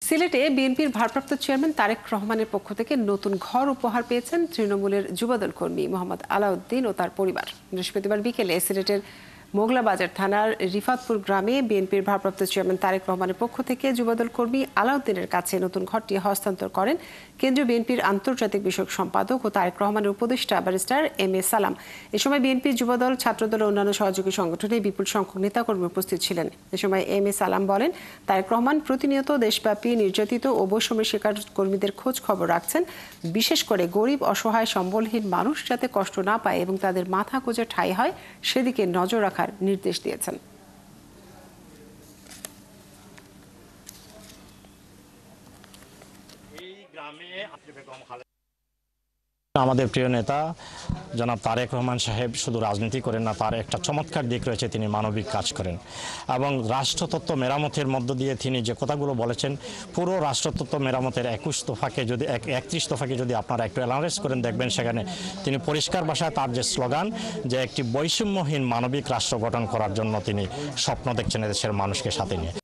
সিলেটে বিএনপির ভারপ্রাপ্ত চেয়ারম্যান তারেক রহমানের পক্ষ থেকে নতুন ঘর উপহার পেয়েছেন তৃণমূলের যুবদল কর্মী মোহাম্মদ আলাউদ্দিন ও তার পরিবার। বৃহস্পতিবার বিকেলে সিলেটের মোগলাবাজার থানার রিফাতপুর গ্রামে বিএনপির ভারপ্রাপ্ত চেয়ারম্যান তারেক রহমানের পক্ষ থেকে যুবদল কর্মী আলাউদ্দিনের কাছে নতুন ঘরটি হস্তান্তর করেন কেন্দ্রীয় বিএনপির আন্তর্জাতিক বিষয়ক সম্পাদক ও তারেক রহমানের উপদেষ্টা ব্যারিস্টার এম.এ. সালাম। এ সময় বিএনপির যুবদল, ছাত্রদল ও অন্যান্য সহযোগী সংগঠনে বিপুল সংখ্যক নেতাকর্মী উপস্থিত ছিলেন। এ সময় এম.এ. সালাম বলেন, তারেক রহমান প্রতিনিয়ত দেশব্যাপী নির্যাতিত ও বৈষম্যের শিকার কর্মীদের খোঁজ খবর রাখছেন। বিশেষ করে গরিব, অসহায়, সম্বলহীন মানুষ যাতে কষ্ট না পায় এবং তাদের মাথা গোঁজা ঠাঁই হয় সেদিকে নজর রাখার নির্দেশ দিয়েছেন। আমাদের প্রিয় নেতা জনাব তারেক রহমান সাহেব শুধু রাজনীতি করেন না, তার একটা চমৎকার দিক রয়েছে, তিনি মানবিক কাজ করেন এবং রাষ্ট্রতত্ত্ব মেরামতের মধ্য দিয়ে তিনি যে কথাগুলো বলেছেন, পুরো রাষ্ট্রতত্ত্ব মেরামতের 31 দফাকে যদি আপনারা একটু অ্যানালাইজ করেন, দেখবেন সেখানে তিনি পরিষ্কার ভাষায় তার যে স্লোগান, যে একটি বৈষম্যহীন মানবিক রাষ্ট্র গঠন করার জন্য তিনি স্বপ্ন দেখছেন এদেশের মানুষকে সাথে নিয়ে।